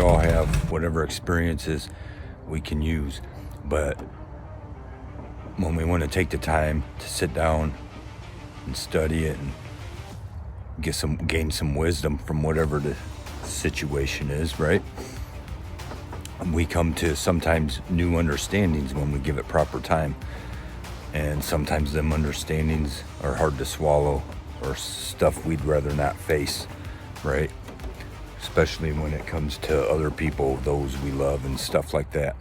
all have whatever experiences we can use, but when we want to take the time to sit down and study it and gain some wisdom from whatever the situation is, right? We come to sometimes new understandings when we give it proper time, and sometimes them understandings are hard to swallow or stuff we'd rather not face, right? Especially when it comes to other people, those we love and stuff like that.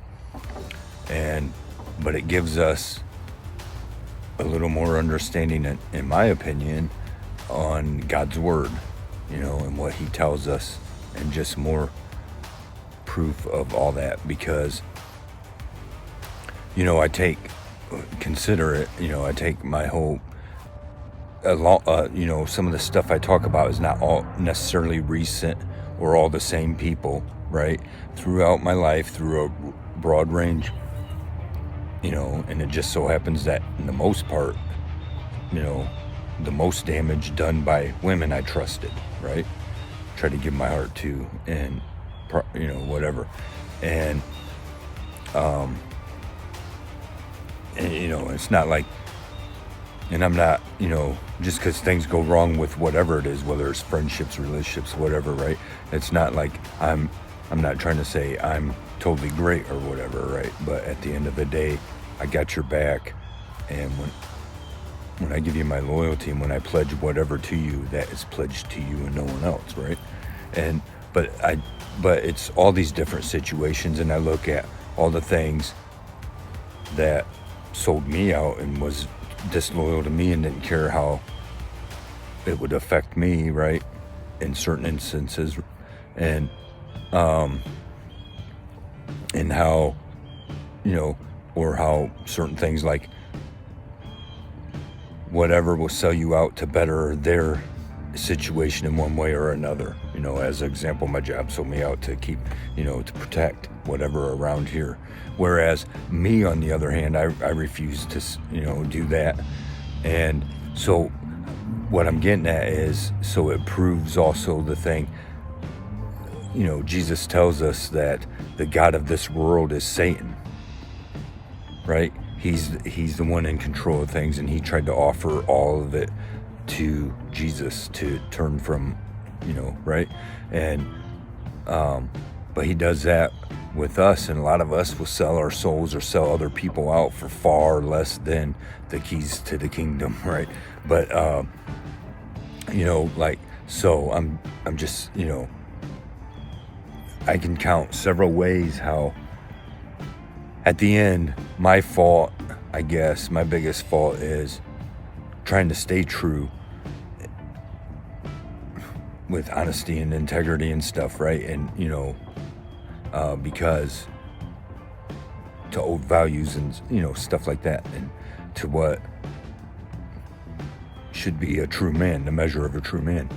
But it gives us a little more understanding, in my opinion, on God's word, and what he tells us, and just more proof of all that, because I take my whole some of the stuff I talk about is not all necessarily recent or all the same people, right? Throughout my life, through a broad range, and it just so happens that in the most part, the most damage done by women I trusted, right? Try to give my heart to, and whatever, and it's not like, and I'm not, just because things go wrong with whatever it is, whether it's friendships, relationships, whatever, right? It's not like I'm not trying to say I'm totally great or whatever, right? But at the end of the day, I got your back, and when I give you my loyalty, and when I pledge whatever to you, that is pledged to you and no one else, right? But it's all these different situations, and I look at all the things that sold me out and was disloyal to me and didn't care how it would affect me, right? In certain instances, and how, or how certain things like whatever will sell you out to better their situation in one way or another. As an example, my job sold me out to keep, to protect whatever around here. Whereas me, on the other hand, I refuse to, do that. And so what I'm getting at is, so it proves also the thing, Jesus tells us that the God of this world is Satan, right? He's the one in control of things, and he tried to offer all of it to Jesus to turn from, right? And but he does that with us, and a lot of us will sell our souls or sell other people out for far less than the keys to the kingdom, right? But so I'm just, I can count several ways how at the end, my fault, I guess, my biggest fault is trying to stay true with honesty and integrity and stuff, right? And, because to old values and, stuff like that, and to what should be a true man, the measure of a true man.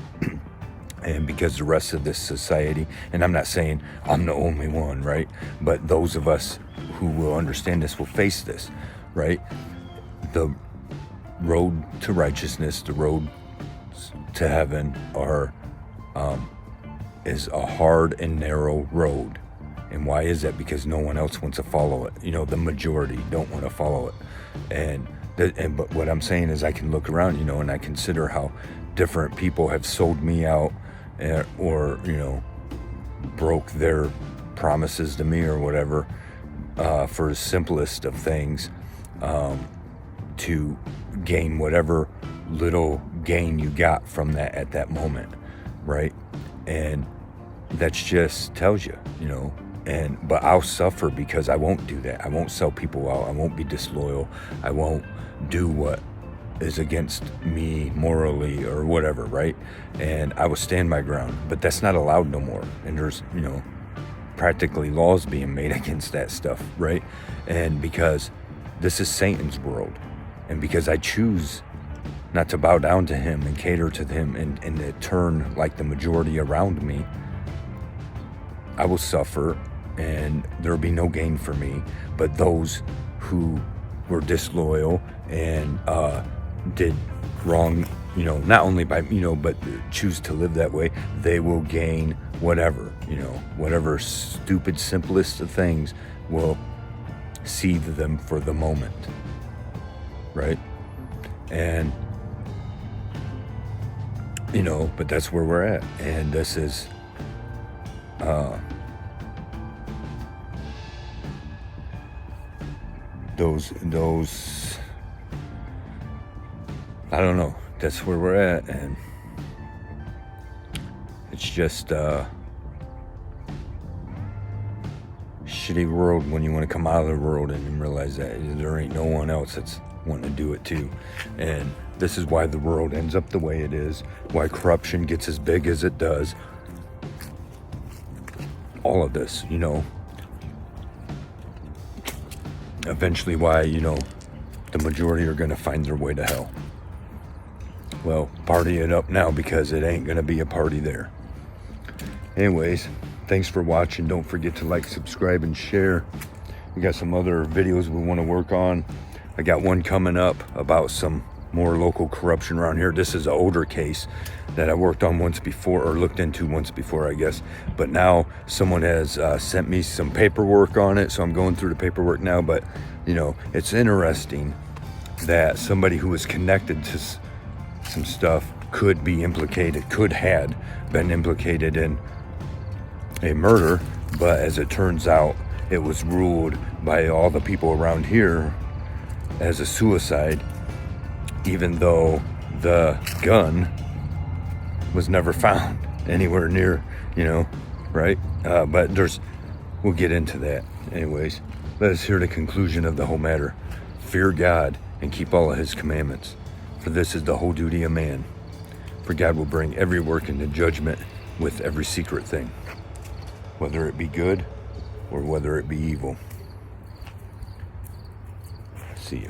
And because the rest of this society, and I'm not saying I'm the only one, right? But those of us who will understand this will face this, right? The road to righteousness, the road to heaven is a hard and narrow road. And why is that? Because no one else wants to follow it. The majority don't want to follow it. But what I'm saying is, I can look around, and I consider how different people have sold me out, or broke their promises to me or whatever, for the simplest of things, to gain whatever little gain you got from that at that moment, right? And that just tells you, but I'll suffer because I won't do that. I won't sell people out. I won't be disloyal. I won't do what is against me morally or whatever, right? And I will stand my ground, but that's not allowed no more. And there's, practically laws being made against that stuff, right? And because this is Satan's world, and because I choose not to bow down to him and cater to him and to turn like the majority around me, I will suffer, and there will be no gain for me. But those who were disloyal and did wrong, not only by, but choose to live that way, they will gain whatever, whatever stupid, simplest of things will seethe them for the moment, right? And, but that's where we're at. And this is, those, I don't know, that's where we're at. And it's just shitty world when you want to come out of the world and realize that there ain't no one else that's wanting to do it too. And this is why the world ends up the way it is, why corruption gets as big as it does. All of this, eventually why, the majority are going to find their way to hell. Well, party it up now, because it ain't going to be a party there. Anyways, thanks for watching. Don't forget to like, subscribe, and share. We got some other videos we want to work on. I got one coming up about some more local corruption around here. This is an older case that I worked on once before, or looked into once before, I guess. But now someone has sent me some paperwork on it, so I'm going through the paperwork now. But, it's interesting that somebody who was connected to some stuff could had been implicated in a murder, but as it turns out, it was ruled by all the people around here as a suicide, even though the gun was never found anywhere near, right? But we'll get into that. Anyways, let us hear the conclusion of the whole matter. Fear God and keep all of his commandments, for this is the whole duty of man. For God will bring every work into judgment with every secret thing, whether it be good or whether it be evil. See you.